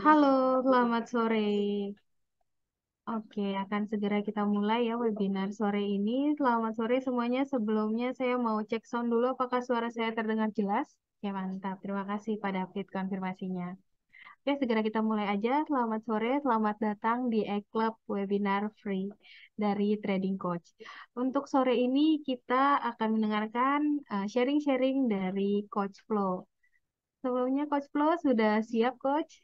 Halo, selamat sore. Oke, akan segera kita mulai ya webinar sore ini. Selamat sore semuanya. Sebelumnya saya mau cek sound dulu apakah suara saya terdengar jelas. Oke, mantap. Terima kasih Pak David konfirmasinya. Oke, segera kita mulai aja. Selamat sore, selamat datang di E-Club Webinar Free dari Trading Coach. Untuk sore ini kita akan mendengarkan sharing-sharing dari Coach Flo. Sebelumnya Coach Flo sudah siap, Coach?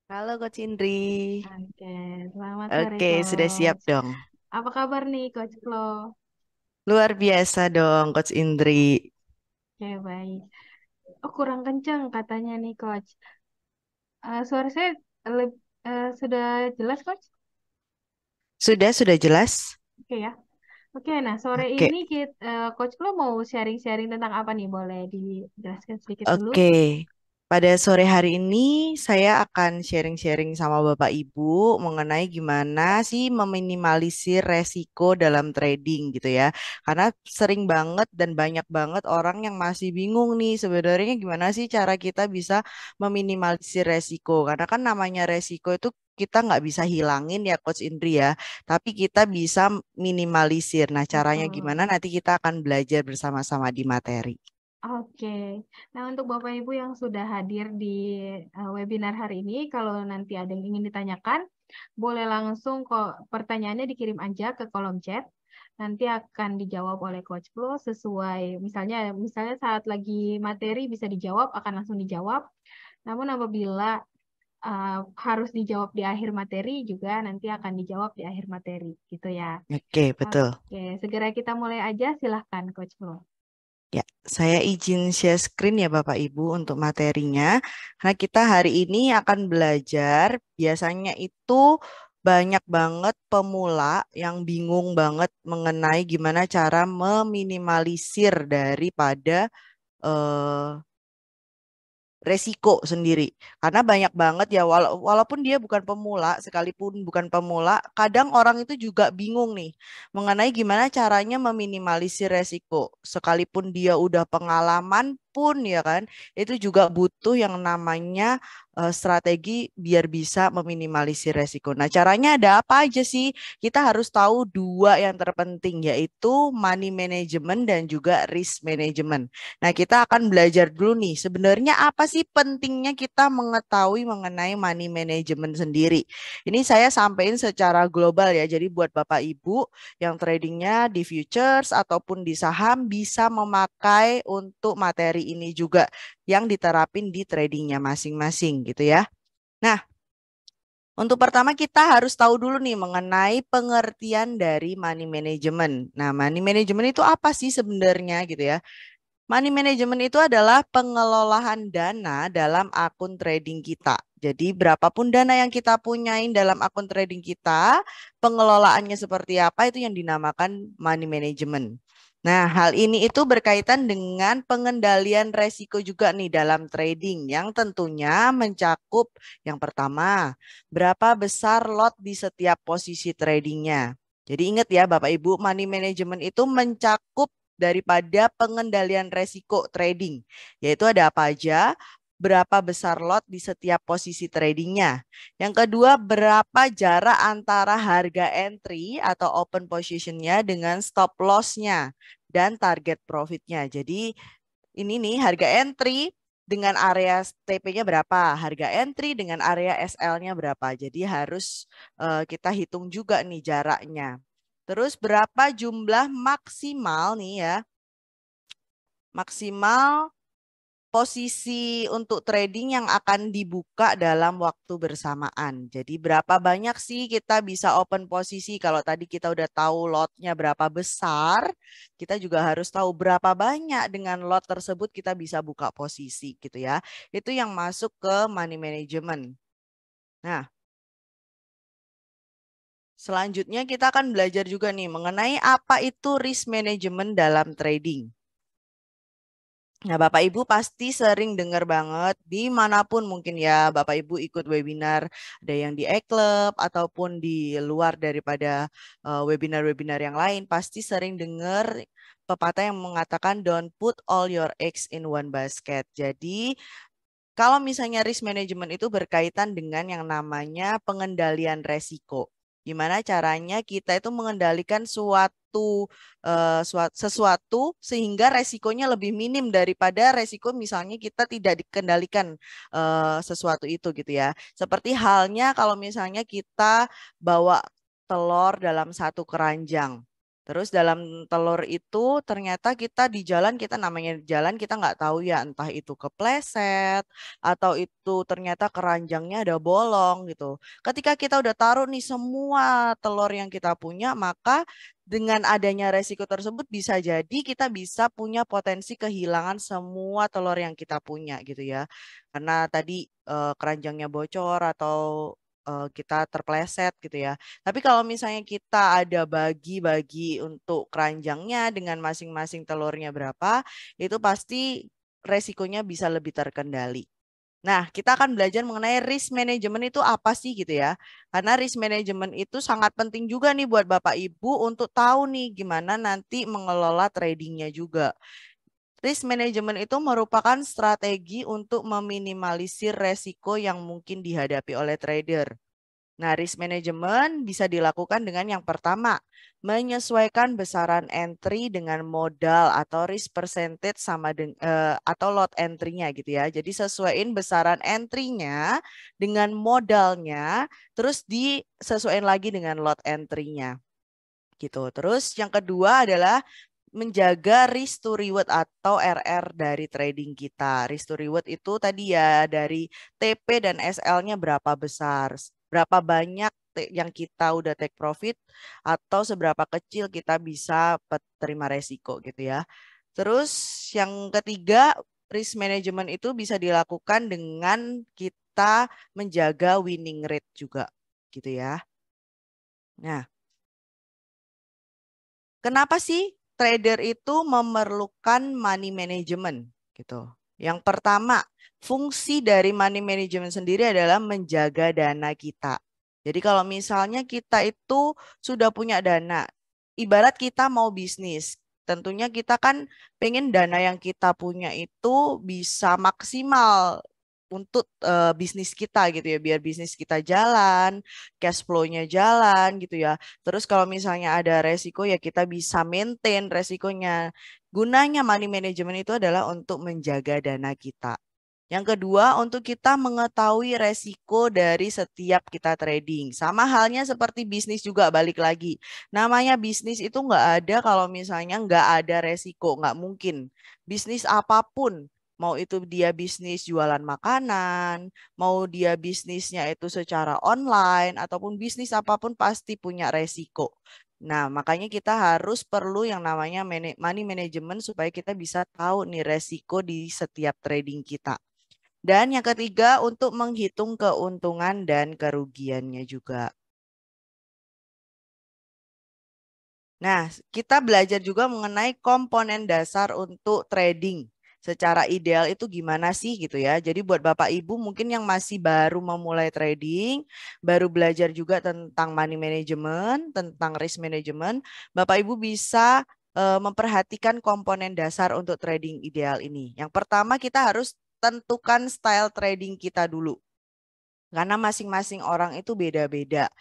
Halo Coach Indri. Oke, selamat sore Oke, sudah siap Coach. dong. Apa kabar nih Coach Flo? Luar biasa dong Coach Indri. Oke, baik. Oh, kurang kencang katanya nih Coach. Suara saya sudah jelas Coach? Sudah jelas? Oke ya. Oke, nah sore Oke, ini Coach Flo mau sharing-sharing tentang apa nih? Boleh dijelaskan sedikit dulu? oke. Pada sore hari ini saya akan sharing-sharing sama Bapak Ibu mengenai gimana sih meminimalisir resiko dalam trading gitu ya. Karena sering banget dan banyak banget orang yang masih bingung nih sebenarnya gimana sih cara kita bisa meminimalisir resiko. Karena kan namanya resiko itu kita nggak bisa hilangin ya Coach Indri ya, tapi kita bisa minimalisir. Nah, caranya gimana Betul. nanti kita akan belajar bersama-sama di materi. Oke, nah untuk Bapak Ibu yang sudah hadir di webinar hari ini, kalau nanti ada yang ingin ditanyakan, boleh langsung kok pertanyaannya dikirim aja ke kolom chat. Nanti akan dijawab oleh Coach Flo sesuai, misalnya saat lagi materi bisa dijawab, akan langsung dijawab. Namun apabila harus dijawab di akhir materi juga nanti akan dijawab di akhir materi, gitu ya. Oke, betul. Oke, segera kita mulai aja. Silahkan Coach Flo. Ya, saya izin share screen ya Bapak Ibu untuk materinya. Karena kita hari ini akan belajar, biasanya itu banyak banget pemula yang bingung banget mengenai gimana cara meminimalisir daripada eh, resiko sendiri. Karena banyak banget ya, walaupun dia bukan pemula, sekalipun bukan pemula, kadang orang itu juga bingung nih mengenai gimana caranya meminimalisir resiko. Sekalipun dia udah pengalaman pun ya kan, itu juga butuh yang namanya strategi biar bisa meminimalisir resiko. Nah, caranya ada apa aja sih? Kita harus tahu dua yang terpenting, yaitu money management dan juga risk management. Nah, kita akan belajar dulu nih, sebenarnya apa sih pentingnya kita mengetahui mengenai money management sendiri. Ini saya sampaikan secara global ya, jadi buat Bapak Ibu yang tradingnya di futures ataupun di saham bisa memakai untuk materi ini juga yang diterapin di tradingnya masing-masing gitu ya. Nah, untuk pertama kita harus tahu dulu nih mengenai pengertian dari money management. Nah, money management itu apa sih sebenarnya gitu ya? Money management itu adalah pengelolaan dana dalam akun trading kita. Jadi berapapun dana yang kita punyain dalam akun trading kita, pengelolaannya seperti apa itu yang dinamakan money management. Nah, hal ini itu berkaitan dengan pengendalian resiko juga nih dalam trading yang tentunya mencakup yang pertama, berapa besar lot di setiap posisi tradingnya. Jadi ingat ya Bapak Ibu, money management itu mencakup daripada pengendalian resiko trading, yaitu ada apa aja, berapa besar lot di setiap posisi tradingnya. Yang kedua, berapa jarak antara harga entry atau open positionnya dengan stop loss-nya dan target profitnya. Jadi ini nih harga entry dengan area TP-nya berapa, harga entry dengan area SL-nya berapa. Jadi harus kita hitung juga nih jaraknya. Terus berapa jumlah maksimal nih ya, maksimal posisi untuk trading yang akan dibuka dalam waktu bersamaan. Jadi berapa banyak sih kita bisa open posisi? Kalau tadi kita udah tahu lotnya berapa besar, kita juga harus tahu berapa banyak dengan lot tersebut kita bisa buka posisi gitu ya. Itu yang masuk ke money management. Nah, selanjutnya kita akan belajar juga nih mengenai apa itu risk management dalam trading. Nah, Bapak Ibu pasti sering dengar banget dimanapun mungkin ya Bapak Ibu ikut webinar, ada yang di e-club ataupun di luar daripada webinar-webinar yang lain, pasti sering dengar pepatah yang mengatakan don't put all your eggs in one basket. Jadi Kalau misalnya risk management itu berkaitan dengan yang namanya pengendalian resiko. Gimana caranya kita itu mengendalikan sesuatu sehingga resikonya lebih minim daripada resiko misalnya kita tidak dikendalikan sesuatu itu gitu ya. Seperti halnya kalau misalnya kita bawa telur dalam satu keranjang. Terus dalam telur itu ternyata kita di jalan, kita namanya jalan kita nggak tahu ya entah itu kepleset atau itu ternyata keranjangnya ada bolong gitu. Ketika kita udah taruh nih semua telur yang kita punya, maka dengan adanya resiko tersebut bisa jadi kita bisa punya potensi kehilangan semua telur yang kita punya gitu ya. Karena tadi keranjangnya bocor atau kita terpleset gitu ya. Tapi kalau misalnya kita ada bagi-bagi untuk keranjangnya dengan masing-masing telurnya berapa, itu pasti resikonya bisa lebih terkendali. Nah, kita akan belajar mengenai risk management itu apa sih gitu ya. Karena risk management itu sangat penting juga nih buat Bapak Ibu untuk tahu nih gimana nanti mengelola tradingnya juga. Risk management itu merupakan strategi untuk meminimalisir resiko yang mungkin dihadapi oleh trader. Nah, risk management bisa dilakukan dengan yang pertama, menyesuaikan besaran entry dengan modal atau risk percentage atau lot entry-nya gitu ya. Jadi sesuaiin besaran entry-nya dengan modalnya, terus disesuaikan lagi dengan lot entry-nya gitu. Terus yang kedua adalah menjaga risk to reward atau RR dari trading kita. Risk to reward itu tadi ya dari TP dan SL-nya berapa besar, berapa banyak yang kita udah take profit atau seberapa kecil kita bisa terima resiko gitu ya. Terus yang ketiga, risk management itu bisa dilakukan dengan kita menjaga winning rate juga gitu ya. Nah, kenapa sih trader itu memerlukan money management gitu? Yang pertama, fungsi dari money management sendiri adalah menjaga dana kita. Jadi kalau misalnya kita itu sudah punya dana, ibarat kita mau bisnis, tentunya kita kan pengen dana yang kita punya itu bisa maksimal untuk bisnis kita gitu ya, biar bisnis kita jalan, cash flow-nya jalan gitu ya. Terus kalau misalnya ada resiko ya kita bisa maintain resikonya. Gunanya money management itu adalah untuk menjaga dana kita. Yang kedua, untuk kita mengetahui resiko dari setiap kita trading. Sama halnya seperti bisnis juga, balik lagi. Namanya bisnis itu nggak ada kalau misalnya nggak ada resiko, nggak mungkin. Bisnis apapun, mau itu dia bisnis jualan makanan, mau dia bisnisnya itu secara online, ataupun bisnis apapun pasti punya resiko. Nah, makanya kita harus perlu yang namanya money management supaya kita bisa tahu nih resiko di setiap trading kita. Dan yang ketiga untuk menghitung keuntungan dan kerugiannya juga. Nah, kita belajar juga mengenai komponen dasar untuk trading. Secara ideal itu gimana sih gitu ya. Jadi buat Bapak Ibu mungkin yang masih baru memulai trading, baru belajar juga tentang money management, tentang risk management, Bapak Ibu bisa memperhatikan komponen dasar untuk trading ideal ini. Yang pertama kita harus tentukan style trading kita dulu. Karena masing-masing orang itu beda-beda.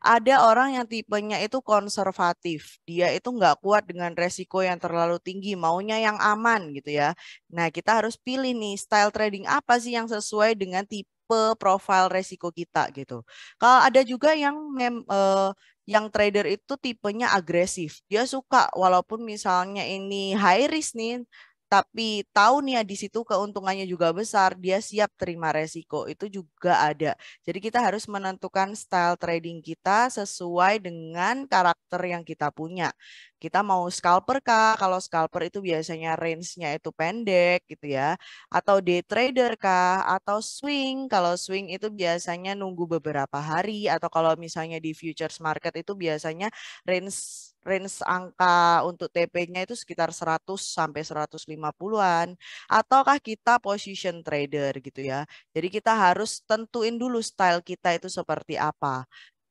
Ada orang yang tipenya itu konservatif. Dia itu nggak kuat dengan resiko yang terlalu tinggi, maunya yang aman gitu ya. Nah, kita harus pilih nih style trading apa sih yang sesuai dengan tipe profil resiko kita gitu. Kalau ada juga yang trader itu tipenya agresif. Dia suka walaupun misalnya ini high risk nih, tapi tahu nih ya di situ keuntungannya juga besar, dia siap terima resiko. Itu juga ada. Jadi kita harus menentukan style trading kita sesuai dengan karakter yang kita punya. Kita mau scalper kah? Kalau scalper itu biasanya range-nya itu pendek gitu ya. Atau day trader kah? Atau swing? Kalau swing itu biasanya nunggu beberapa hari. Atau kalau misalnya di futures market itu biasanya range range angka untuk TP-nya itu sekitar 100 sampai 150-an. Ataukah kita position trader gitu ya. Jadi kita harus tentuin dulu style kita itu seperti apa.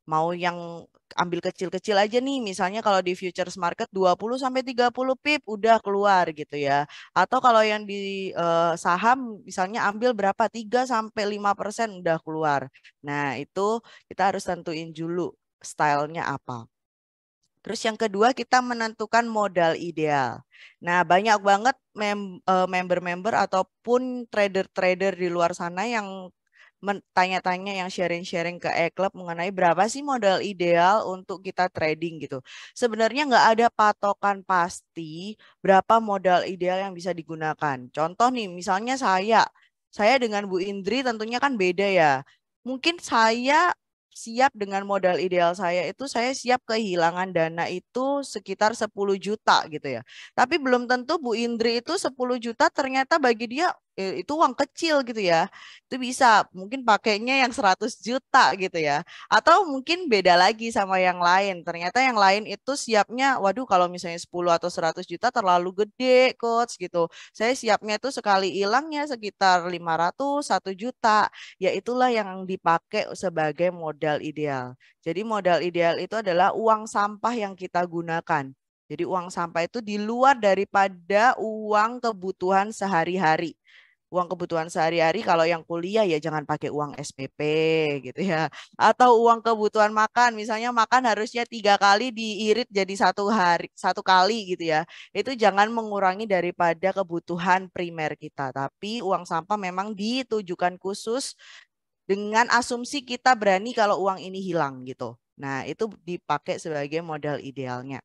Mau yang ambil kecil-kecil aja nih, misalnya kalau di futures market 20 sampai 30 pip udah keluar gitu ya. Atau kalau yang di saham misalnya ambil berapa 3 sampai 5% udah keluar. Nah, itu kita harus tentuin dulu stylenya apa. Terus yang kedua kita menentukan modal ideal. Nah, banyak banget member-member ataupun trader-trader di luar sana yang tanya-tanya, yang sharing-sharing ke e-club mengenai berapa sih modal ideal untuk kita trading gitu. Sebenarnya nggak ada patokan pasti berapa modal ideal yang bisa digunakan. Contoh nih, misalnya saya dengan Bu Indri tentunya kan beda ya. Mungkin saya siap dengan modal ideal saya itu saya siap kehilangan dana itu sekitar 10 juta gitu ya. Tapi belum tentu Bu Indri itu 10 juta ternyata bagi dia itu uang kecil gitu ya. Itu bisa mungkin pakainya yang 100 juta gitu ya. Atau mungkin beda lagi sama yang lain. Ternyata yang lain itu siapnya waduh kalau misalnya 10 atau 100 juta terlalu gede coach gitu. Saya siapnya itu sekali hilangnya sekitar 500 1 juta. Ya itulah yang dipakai sebagai modal ideal. Jadi modal ideal itu adalah uang sampah yang kita gunakan. Jadi uang sampah itu di luar daripada uang kebutuhan sehari-hari. Uang kebutuhan sehari-hari kalau yang kuliah ya jangan pakai uang SPP gitu ya. Atau uang kebutuhan makan, misalnya makan harusnya 3 kali diirit jadi 1 hari 1 kali gitu ya. Itu jangan mengurangi daripada kebutuhan primer kita. Tapi uang sampah memang ditujukan khusus dengan asumsi kita berani kalau uang ini hilang gitu. Nah, itu dipakai sebagai modal idealnya.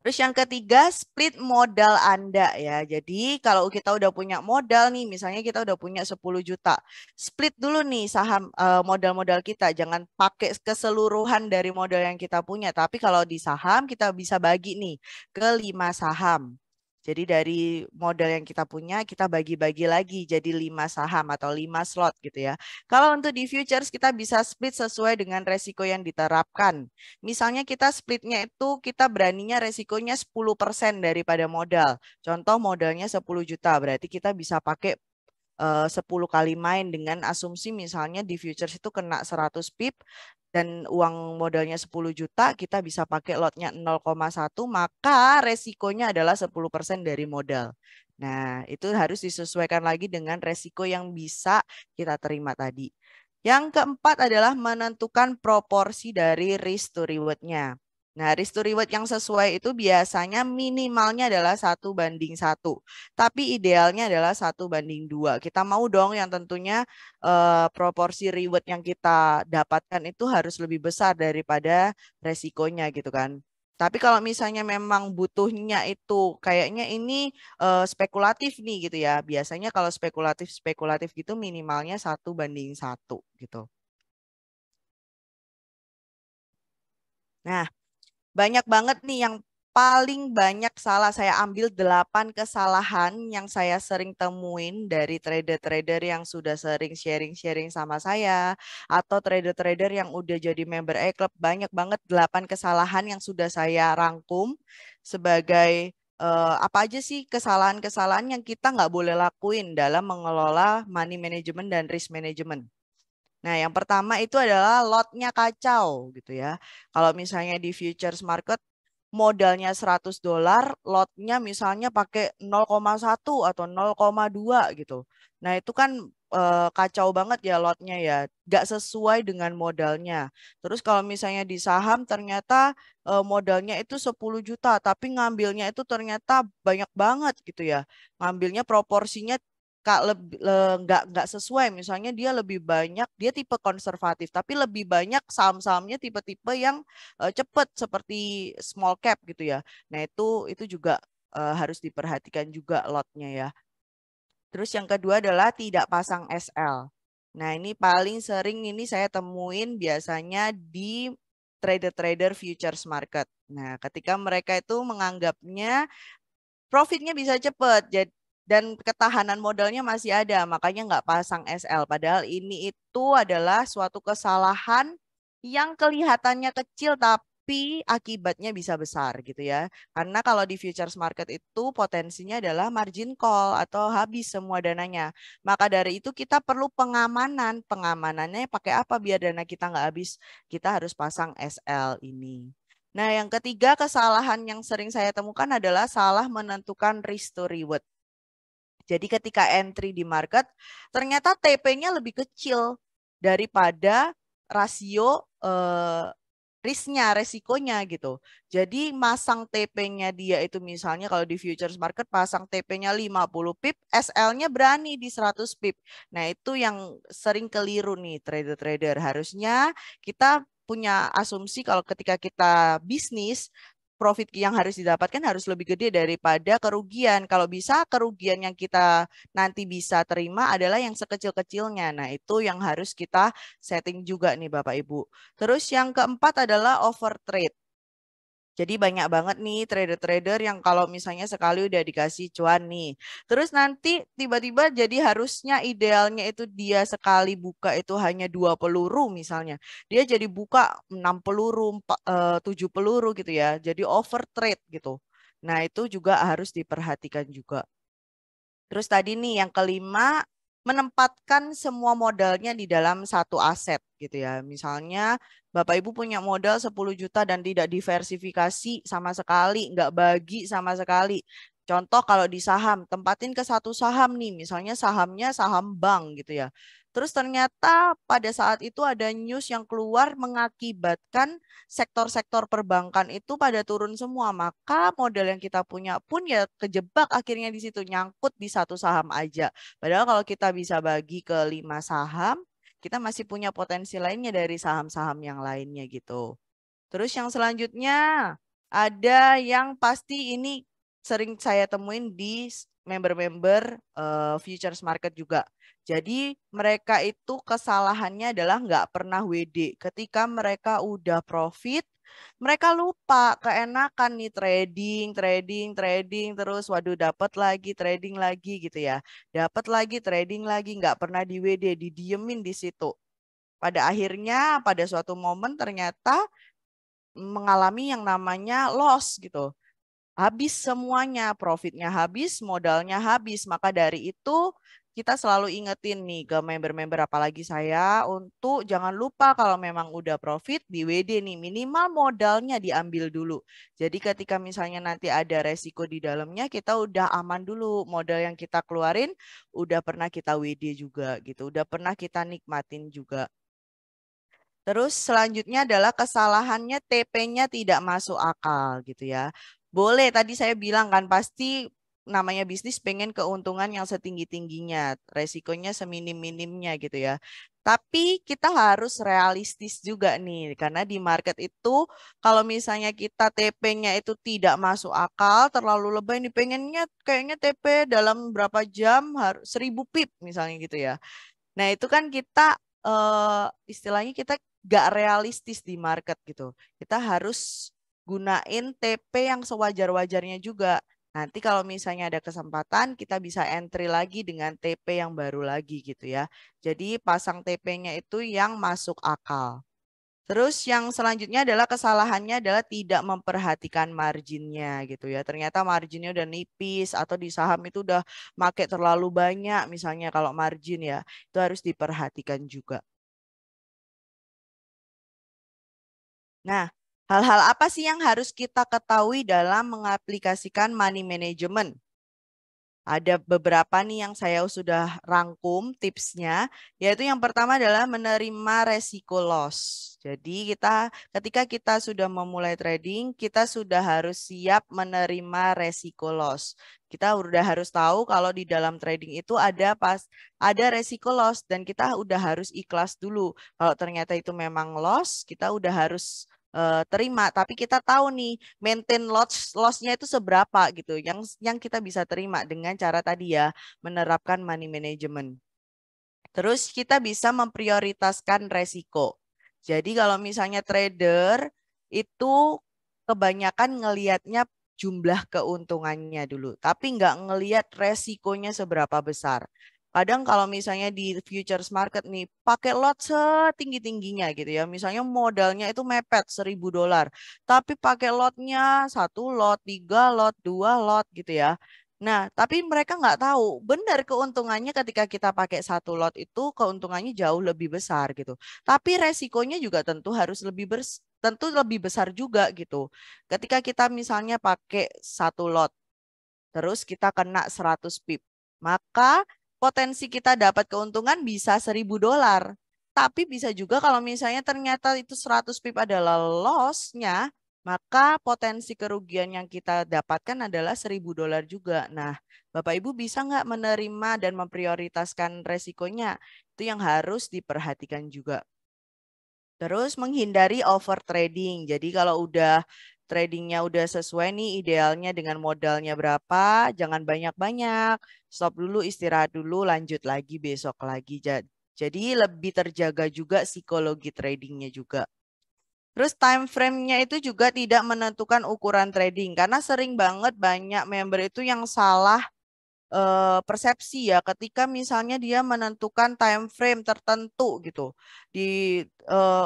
Terus yang ketiga, split modal Anda ya. Jadi kalau kita udah punya modal nih, misalnya kita udah punya 10 juta. Split dulu nih saham modal-modal kita. Jangan pakai keseluruhan dari modal yang kita punya. Tapi kalau di saham kita bisa bagi nih ke 5 saham. Jadi dari modal yang kita punya, kita bagi-bagi lagi jadi 5 saham atau 5 slot gitu ya. Kalau untuk di futures, kita bisa split sesuai dengan resiko yang diterapkan. Misalnya kita splitnya itu kita beraninya resikonya 10% daripada modal. Contoh modalnya 10 juta, berarti kita bisa pakai 10 kali main dengan asumsi misalnya di futures itu kena 100 pip dan uang modalnya 10 juta, kita bisa pakai lotnya 0,1, maka resikonya adalah 10% dari modal. Nah, itu harus disesuaikan lagi dengan resiko yang bisa kita terima tadi. Yang keempat adalah menentukan proporsi dari risk to reward-nya. Nah, risk to reward yang sesuai itu biasanya minimalnya adalah 1:1. Tapi idealnya adalah 1:2. Kita mau dong yang tentunya proporsi reward yang kita dapatkan itu harus lebih besar daripada resikonya gitu kan. Tapi kalau misalnya memang butuhnya itu kayaknya ini spekulatif nih gitu ya. Biasanya kalau spekulatif gitu minimalnya 1:1 gitu. Nah, banyak banget nih yang paling banyak salah. Saya ambil 8 kesalahan yang saya sering temuin dari trader-trader yang sudah sering sharing-sharing sama saya. Atau trader-trader yang udah jadi member e-club. Banyak banget 8 kesalahan yang sudah saya rangkum sebagai apa aja sih kesalahan-kesalahan yang kita nggak boleh lakuin dalam mengelola money management dan risk management. Nah, yang pertama itu adalah lotnya kacau gitu ya. Kalau misalnya di futures market modalnya $100, lotnya misalnya pakai 0,1 atau 0,2 gitu. Nah, itu kan kacau banget ya lotnya ya. Gak sesuai dengan modalnya. Terus kalau misalnya di saham ternyata modalnya itu 10 juta, tapi ngambilnya itu ternyata banyak banget gitu ya. Ngambilnya proporsinya Kak nggak sesuai, misalnya dia lebih banyak, dia tipe konservatif tapi lebih banyak saham-sahamnya tipe-tipe yang cepet seperti small cap gitu ya. Nah itu juga harus diperhatikan juga lotnya ya. Terus yang kedua adalah tidak pasang SL. Nah ini paling sering ini saya temuin biasanya di trader-trader futures market. Nah ketika mereka itu menganggapnya profitnya bisa cepet dan ketahanan modalnya masih ada, makanya nggak pasang SL. Padahal ini itu adalah suatu kesalahan yang kelihatannya kecil tapi akibatnya bisa besar gitu ya. Karena kalau di futures market itu potensinya adalah margin call atau habis semua dananya. Maka dari itu kita perlu pengamanan. Pengamanannya pakai apa biar dana kita nggak habis? Kita harus pasang SL ini. Nah, yang ketiga kesalahan yang sering saya temukan adalah salah menentukan risk to reward. Jadi ketika entry di market, ternyata TP-nya lebih kecil daripada rasio risknya, resikonya gitu. Jadi masang TP-nya dia itu misalnya kalau di futures market pasang TP-nya 50 pip, SL-nya berani di 100 pip. Nah itu yang sering keliru nih trader-trader. Harusnya kita punya asumsi kalau ketika kita bisnis, profit yang harus didapatkan harus lebih gede daripada kerugian. Kalau bisa kerugian yang kita nanti bisa terima adalah yang sekecil-kecilnya. Nah, itu yang harus kita setting juga nih Bapak Ibu. Terus yang keempat adalah overtrade. Jadi banyak banget nih trader-trader yang kalau misalnya sekali udah dikasih cuan nih. Terus nanti tiba-tiba jadi harusnya idealnya itu dia sekali buka itu hanya 2 peluru misalnya. Dia jadi buka 6 peluru, 7 peluru gitu ya. Jadi overtrade gitu. Nah itu juga harus diperhatikan juga. Terus tadi nih yang kelima, menempatkan semua modalnya di dalam satu aset gitu ya. Misalnya Bapak Ibu punya modal 10 juta dan tidak diversifikasi sama sekali, nggak bagi sama sekali. Contoh kalau di saham, tempatin ke satu saham nih, misalnya sahamnya saham bank gitu ya. Terus ternyata pada saat itu ada news yang keluar mengakibatkan sektor-sektor perbankan itu pada turun semua, maka modal yang kita punya pun ya kejebak akhirnya di situ nyangkut di satu saham aja. Padahal kalau kita bisa bagi ke 5 saham, kita masih punya potensi lainnya dari saham-saham yang lainnya gitu. Terus yang selanjutnya ada yang pasti ini sering saya temuin di member-member futures market juga. Jadi mereka itu kesalahannya adalah nggak pernah WD. Ketika mereka udah profit, mereka lupa keenakan nih trading, trading, trading terus. Waduh dapat lagi, trading lagi gitu ya. Dapat lagi, trading lagi, nggak pernah di WD, didiemin di situ. Pada akhirnya pada suatu momen ternyata mengalami yang namanya loss gitu. Habis semuanya, profitnya habis, modalnya habis. Maka dari itu kita selalu ingetin nih ke member-member apalagi saya untuk jangan lupa kalau memang udah profit di WD nih minimal modalnya diambil dulu. Jadi ketika misalnya nanti ada resiko di dalamnya kita udah aman dulu modal yang kita keluarin udah pernah kita WD juga gitu. Udah pernah kita nikmatin juga. Terus selanjutnya adalah kesalahannya TP-nya tidak masuk akal gitu ya. Boleh tadi saya bilang kan pasti namanya bisnis pengen keuntungan yang setinggi-tingginya, resikonya seminim-minimnya gitu ya. Tapi kita harus realistis juga nih karena di market itu kalau misalnya kita TP-nya itu tidak masuk akal, terlalu lebay nih pengennya kayaknya TP dalam berapa jam harus 1000 pip misalnya gitu ya. Nah, itu kan kita istilahnya kita gak realistis di market gitu. Kita harus gunain TP yang sewajar-wajarnya juga. Nanti kalau misalnya ada kesempatan, kita bisa entry lagi dengan TP yang baru lagi gitu ya. Jadi pasang TP-nya itu yang masuk akal. Terus yang selanjutnya adalah kesalahannya adalah tidak memperhatikan marginnya gitu ya. Ternyata marginnya udah nipis atau di saham itu udah make terlalu banyak misalnya kalau margin ya. Itu harus diperhatikan juga. Nah, hal-hal apa sih yang harus kita ketahui dalam mengaplikasikan money management? Ada beberapa nih yang saya sudah rangkum tipsnya, yaitu yang pertama adalah menerima resiko loss. Jadi ketika kita sudah memulai trading, kita sudah harus siap menerima resiko loss. Kita udah harus tahu kalau di dalam trading itu ada resiko loss dan kita udah harus ikhlas dulu. Kalau ternyata itu memang loss, kita udah harus terima. Tapi kita tahu nih maintain loss-nya itu seberapa gitu yang kita bisa terima dengan cara tadi ya menerapkan money management. Terus kita bisa memprioritaskan resiko. Jadi kalau misalnya trader itu kebanyakan ngelihatnya jumlah keuntungannya dulu, tapi nggak ngelihat resikonya seberapa besar. Kadang kalau misalnya di futures market nih pakai lot setinggi-tingginya gitu ya. Misalnya modalnya itu mepet $1.000. Tapi pakai lotnya 1 lot, 3 lot, 2 lot gitu ya. Nah, tapi mereka nggak tahu benar keuntungannya ketika kita pakai 1 lot itu keuntungannya jauh lebih besar gitu. Tapi resikonya juga tentu lebih besar juga gitu. Ketika kita misalnya pakai 1 lot, terus kita kena 100 pip, maka potensi kita dapat keuntungan bisa $1.000. Tapi bisa juga kalau misalnya ternyata itu 100 pip adalah loss-nya, maka potensi kerugian yang kita dapatkan adalah $1.000 juga. Nah, Bapak Ibu bisa nggak menerima dan memprioritaskan resikonya? Itu yang harus diperhatikan juga. Terus menghindari over trading. Jadi kalau udah tradingnya udah sesuai nih idealnya dengan modalnya berapa, jangan banyak-banyak. Stop dulu, istirahat dulu, lanjut lagi besok lagi. Jadi lebih terjaga juga psikologi tradingnya juga. Terus time frame-nya itu juga tidak menentukan ukuran trading karena sering banget banyak member itu yang salah persepsi ya ketika misalnya dia menentukan time frame tertentu gitu. Di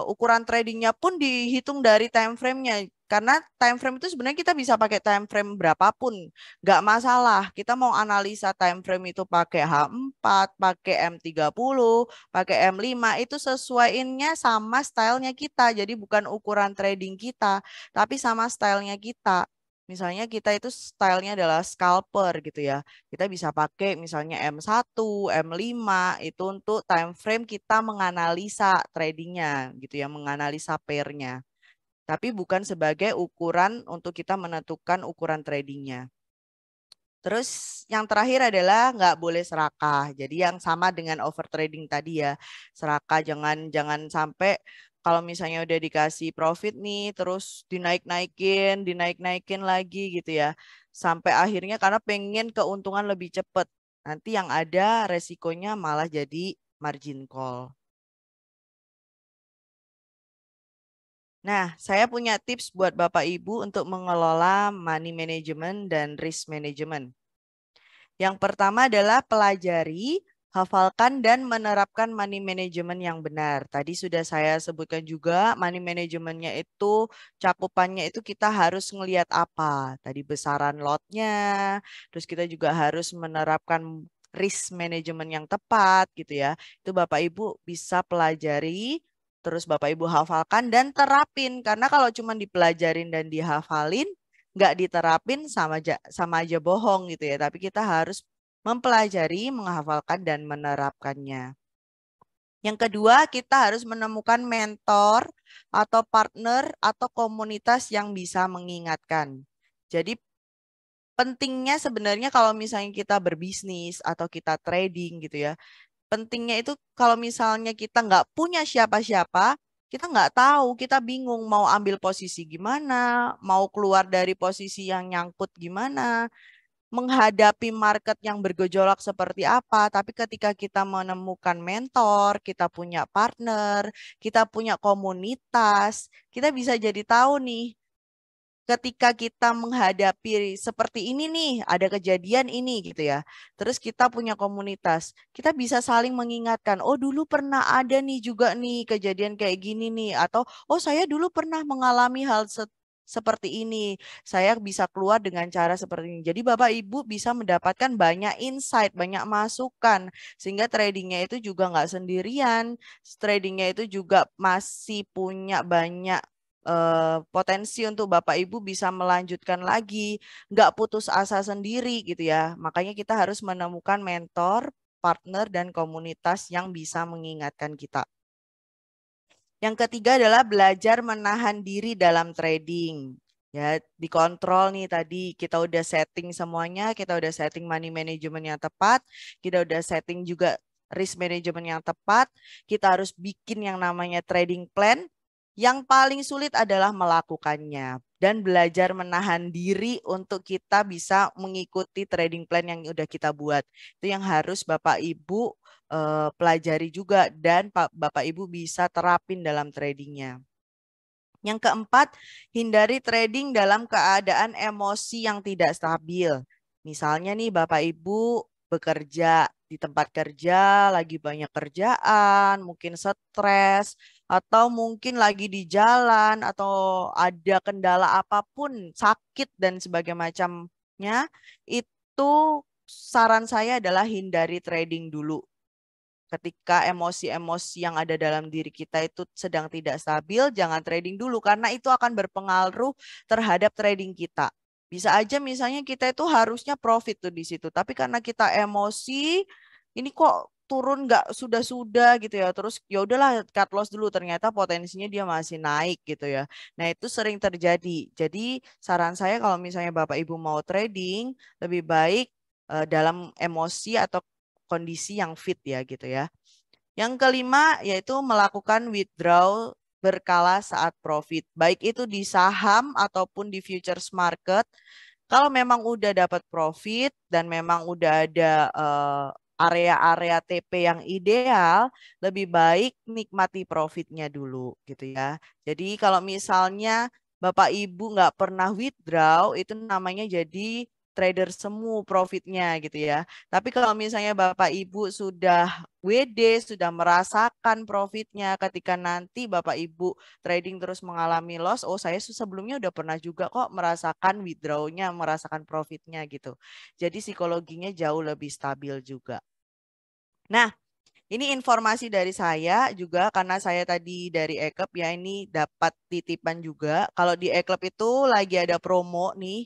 ukuran tradingnya pun dihitung dari time frame-nya. Karena time frame itu sebenarnya kita bisa pakai time frame berapapun, nggak masalah. Kita mau analisa time frame itu pakai H4, pakai M30, pakai M5, itu sesuaiinnya sama stylenya kita. Jadi bukan ukuran trading kita, tapi sama stylenya kita. Misalnya kita itu stylenya adalah scalper gitu ya. Kita bisa pakai misalnya M1, M5 itu untuk time frame kita menganalisa tradingnya gitu ya, menganalisa pairnya. Tapi bukan sebagai ukuran untuk kita menentukan ukuran tradingnya. Terus yang terakhir adalah nggak boleh serakah. Jadi yang sama dengan overtrading tadi ya. Serakah jangan sampai kalau misalnya udah dikasih profit nih terus dinaik-naikin lagi gitu ya. Sampai akhirnya karena pengen keuntungan lebih cepat. Nanti yang ada resikonya malah jadi margin call. Nah, saya punya tips buat Bapak Ibu untuk mengelola money management dan risk management. Yang pertama adalah pelajari, hafalkan, dan menerapkan money management yang benar. Tadi sudah saya sebutkan juga, money managementnya itu cakupannya itu kita harus ngelihat apa. Tadi besaran lotnya, terus kita juga harus menerapkan risk management yang tepat gitu ya. Itu Bapak Ibu bisa pelajari, terus Bapak Ibu hafalkan dan terapin. Karena kalau cuma dipelajarin dan dihafalin, nggak diterapin sama aja bohong gitu ya. Tapi kita harus mempelajari, menghafalkan, dan menerapkannya. Yang kedua, kita harus menemukan mentor atau partner atau komunitas yang bisa mengingatkan. Jadi pentingnya sebenarnya kalau misalnya kita berbisnis atau kita trading gitu ya, pentingnya itu kalau misalnya kita nggak punya siapa-siapa, kita nggak tahu, kita bingung mau ambil posisi gimana, mau keluar dari posisi yang nyangkut gimana, menghadapi market yang bergejolak seperti apa. Tapi ketika kita menemukan mentor, kita punya partner, kita punya komunitas, kita bisa jadi tahu nih ketika kita menghadapi seperti ini nih, ada kejadian ini gitu ya. Terus kita punya komunitas, kita bisa saling mengingatkan, oh dulu pernah ada nih juga nih kejadian kayak gini nih. Atau, oh saya dulu pernah mengalami hal seperti ini. Saya bisa keluar dengan cara seperti ini. Jadi Bapak Ibu bisa mendapatkan banyak insight, banyak masukan. Sehingga tradingnya itu juga nggak sendirian. Tradingnya itu juga masih punya banyak potensi untuk Bapak Ibu bisa melanjutkan lagi, nggak putus asa sendiri gitu ya. Makanya kita harus menemukan mentor, partner, dan komunitas yang bisa mengingatkan kita. Yang ketiga adalah belajar menahan diri dalam trading. Ya, dikontrol nih tadi kita udah setting semuanya, kita udah setting money management yang tepat, kita udah setting juga risk management yang tepat, kita harus bikin yang namanya trading plan. Yang paling sulit adalah melakukannya dan belajar menahan diri untuk kita bisa mengikuti trading plan yang udah kita buat. Itu yang harus Bapak Ibu pelajari juga dan Bapak Ibu bisa terapin dalam tradingnya. Yang keempat, hindari trading dalam keadaan emosi yang tidak stabil. Misalnya nih Bapak Ibu bekerja, di tempat kerja, lagi banyak kerjaan, mungkin stres, atau mungkin lagi di jalan, atau ada kendala apapun, sakit dan sebagainya macamnya, itu saran saya adalah hindari trading dulu. Ketika emosi-emosi yang ada dalam diri kita itu sedang tidak stabil, jangan trading dulu karena itu akan berpengaruh terhadap trading kita. Bisa aja misalnya kita itu harusnya profit tuh di situ, tapi karena kita emosi, ini kok turun nggak sudah-sudah gitu ya. Terus ya udahlah cut loss dulu, ternyata potensinya dia masih naik gitu ya. Nah, itu sering terjadi. Jadi saran saya kalau misalnya Bapak Ibu mau trading, lebih baik dalam emosi atau kondisi yang fit ya gitu ya. Yang kelima yaitu melakukan withdraw berkala saat profit. Baik itu di saham ataupun di futures market. Kalau memang udah dapat profit dan memang udah ada area-area TP yang ideal, lebih baik nikmati profitnya dulu gitu ya. Jadi kalau misalnya Bapak Ibu nggak pernah withdraw, itu namanya jadi trader semu profitnya gitu ya. Tapi kalau misalnya Bapak Ibu sudah WD, sudah merasakan profitnya ketika nanti Bapak Ibu trading terus mengalami loss, oh saya sebelumnya udah pernah juga kok merasakan withdrawnya, merasakan profitnya gitu. Jadi psikologinya jauh lebih stabil juga. Nah, ini informasi dari saya juga karena saya tadi dari Eklub ya ini dapat titipan juga. Kalau di Eklub itu lagi ada promo nih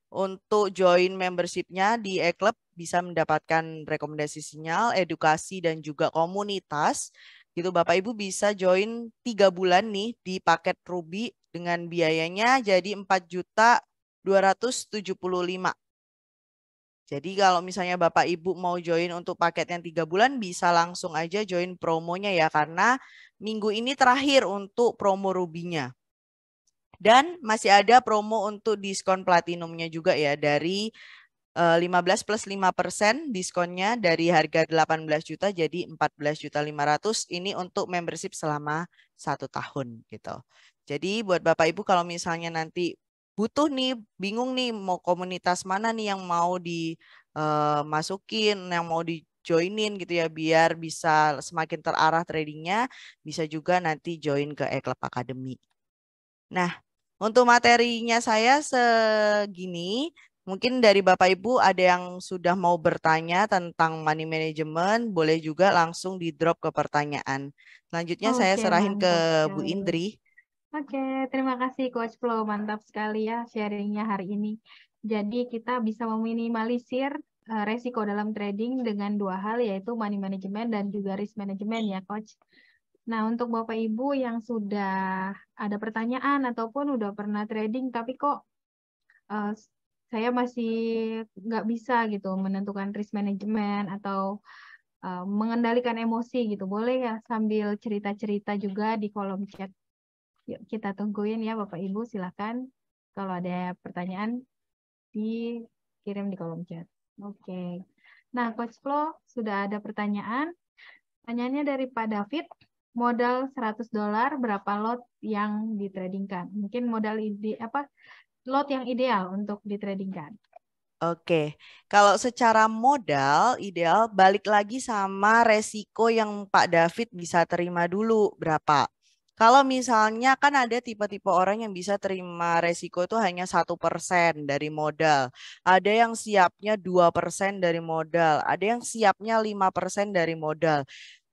untuk join membershipnya di Eklub bisa mendapatkan rekomendasi sinyal, edukasi dan juga komunitas. Gitu Bapak Ibu bisa join 3 bulan nih di paket Ruby dengan biayanya jadi 4.275. Jadi kalau misalnya Bapak Ibu mau join untuk paket yang 3 bulan bisa langsung aja join promonya ya karena minggu ini terakhir untuk promo rubinya. Dan masih ada promo untuk diskon platinumnya juga ya dari 15 plus 5% diskonnya dari harga 18 juta jadi 14.500.000 ini untuk membership selama 1 tahun gitu. Jadi buat Bapak Ibu kalau misalnya nanti butuh nih, bingung nih mau komunitas mana nih yang mau dimasukin, yang mau di joinin gitu ya biar bisa semakin terarah tradingnya, bisa juga nanti join ke Eklub Academy. Nah, untuk materinya saya segini. Mungkin dari Bapak Ibu ada yang sudah mau bertanya tentang money management, boleh juga langsung di drop ke pertanyaan. Selanjutnya saya Oke, serahin ke mantap Bu sekali. Indri. Oke, terima kasih Coach Flo. Mantap sekali ya sharingnya hari ini. Jadi kita bisa meminimalisir resiko dalam trading dengan 2 hal yaitu money management dan juga risk management ya Coach. Nah, untuk Bapak Ibu yang sudah ada pertanyaan ataupun udah pernah trading tapi kok eh, saya masih nggak bisa gitu menentukan risk management atau mengendalikan emosi gitu. Boleh ya sambil cerita-cerita juga di kolom chat. Yuk kita tungguin ya Bapak Ibu, silakan. Kalau ada pertanyaan dikirim di kolom chat. Oke. Nah, Coach Flo sudah ada pertanyaan. Pertanyaannya dari Pak David, modal $100 berapa lot yang ditradingkan? Mungkin modal ide apa lot yang ideal untuk ditradingkan. Oke, kalau secara modal ideal balik lagi sama resiko yang Pak David bisa terima dulu berapa. Kalau misalnya kan ada tipe-tipe orang yang bisa terima resiko itu hanya 1% dari modal. Ada yang siapnya 2% dari modal. Ada yang siapnya 5% dari modal.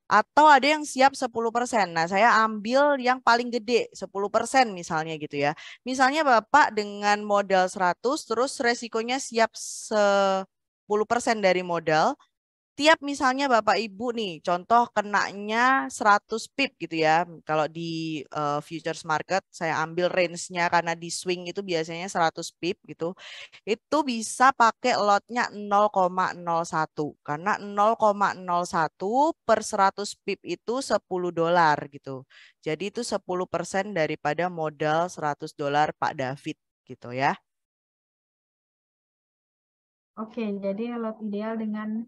Atau ada yang siap 10%. Nah, saya ambil yang paling gede, 10% misalnya gitu ya. Misalnya Bapak dengan modal 100, terus resikonya siap 10% dari modal. Tiap misalnya Bapak Ibu nih, contoh kenanya 100 pip gitu ya. Kalau di futures market, saya ambil range-nya karena di swing itu biasanya 100 pip gitu itu bisa pakai lotnya 0,01 karena 0,01 per 100 pip itu $10 gitu. Jadi itu 10% daripada modal $100 Pak David gitu ya. Oke, jadi lot ideal dengan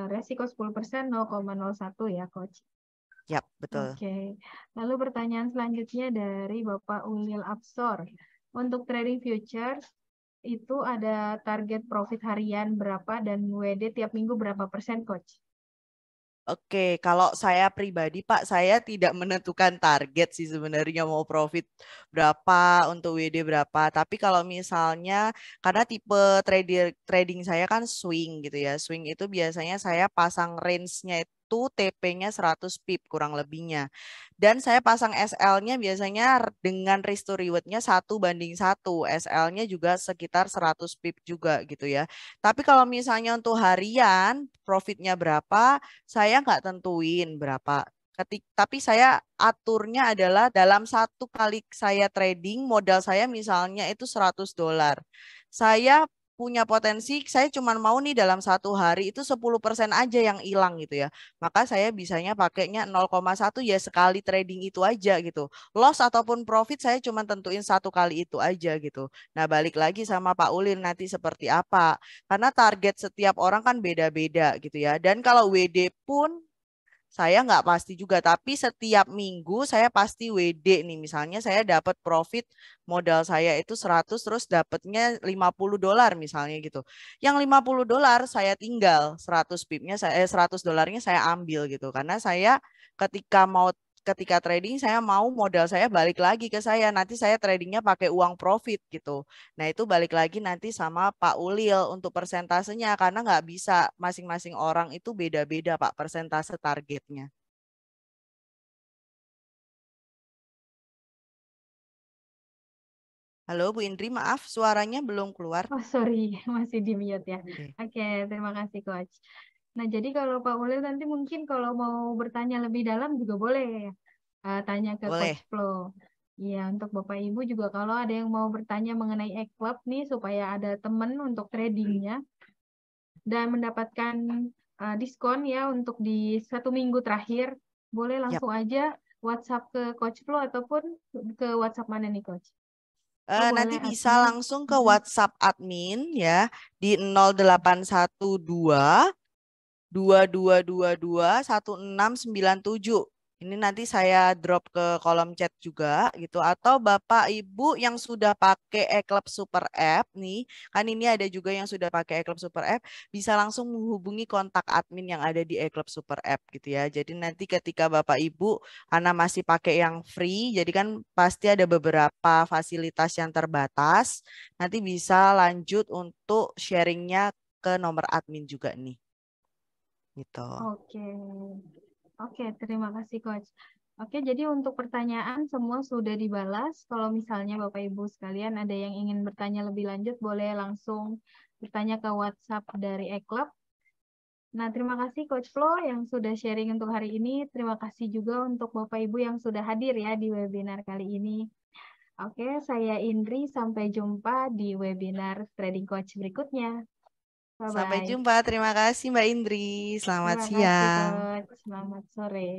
resiko 10% 0,01 ya, Coach. Yap, betul. Oke, lalu pertanyaan selanjutnya dari Bapak Ulil Absor. Untuk trading futures, itu ada target profit harian berapa dan WD tiap minggu berapa persen, Coach? Oke, kalau saya pribadi Pak, saya tidak menentukan target sih sebenarnya mau profit berapa untuk WD berapa. Tapi kalau misalnya karena tipe trading saya kan swing gitu ya. Swing itu biasanya saya pasang range-nya itu TP-nya 100 pip kurang lebihnya. Dan saya pasang SL-nya biasanya dengan risk to reward-nya 1:1. SL-nya juga sekitar 100 pip juga gitu ya. Tapi kalau misalnya untuk harian profitnya berapa, saya nggak tentuin berapa. Tapi saya aturnya adalah dalam satu kali saya trading, modal saya misalnya itu $100. Saya punya potensi, saya cuma mau nih dalam satu hari itu 10% aja yang hilang gitu ya. Maka saya bisanya pakainya 0,1 ya sekali trading itu aja gitu. Loss ataupun profit saya cuma tentuin satu kali itu aja gitu. Nah balik lagi sama Pak Ulin nanti seperti apa. Karena target setiap orang kan beda-beda gitu ya. Dan kalau WD pun saya nggak pasti juga, tapi setiap minggu saya pasti WD nih. Misalnya saya dapat profit modal saya itu 100 terus dapatnya $50 misalnya gitu. Yang $50 saya tinggal 100 pipnya saya $100 saya ambil gitu. Karena saya ketika mau ketika trading saya mau modal saya balik lagi ke saya. Nanti saya tradingnya pakai uang profit gitu. Nah, itu balik lagi nanti sama Pak Ulil untuk persentasenya karena nggak bisa masing-masing orang itu beda-beda Pak persentase targetnya. Halo Bu Indri, maaf suaranya belum keluar. Oh, sorry, masih di mute ya. Oke. Oke, terima kasih Coach. Nah, jadi kalau Pak Ulil nanti mungkin kalau mau bertanya lebih dalam juga boleh ya. Tanya ke Coach Boleh. Flo. Iya, untuk Bapak Ibu juga kalau ada yang mau bertanya mengenai e-club nih supaya ada teman untuk tradingnya dan mendapatkan diskon ya untuk di 1 minggu terakhir, boleh Yap. langsung aja WhatsApp ke Coach Flo ataupun ke WhatsApp mana nih Coach? Oh, Nanti boleh bisa admin. langsung ke WhatsApp admin ya di 0812 2222 1697. Ini nanti saya drop ke kolom chat juga gitu. Atau Bapak Ibu yang sudah pakai eClub Super App nih, kan ini ada juga yang sudah pakai eClub Super App, bisa langsung menghubungi kontak admin yang ada di eClub Super App gitu ya. Jadi nanti ketika Bapak Ibu karena masih pakai yang free, jadi kan pasti ada beberapa fasilitas yang terbatas. Nanti bisa lanjut untuk sharingnya ke nomor admin juga nih. Gitu. Oke. Oke, terima kasih Coach. Oke, jadi untuk pertanyaan semua sudah dibalas. Kalau misalnya Bapak Ibu sekalian ada yang ingin bertanya lebih lanjut, boleh langsung bertanya ke WhatsApp dari eClub. Nah, terima kasih Coach Flo yang sudah sharing untuk hari ini. Terima kasih juga untuk Bapak Ibu yang sudah hadir ya di webinar kali ini. Oke, saya Indri. Sampai jumpa di webinar Trading Coach berikutnya. Sampai Bye-bye. jumpa. Terima kasih Mbak Indri. Selamat Terima kasih siang. Coach. Selamat sore.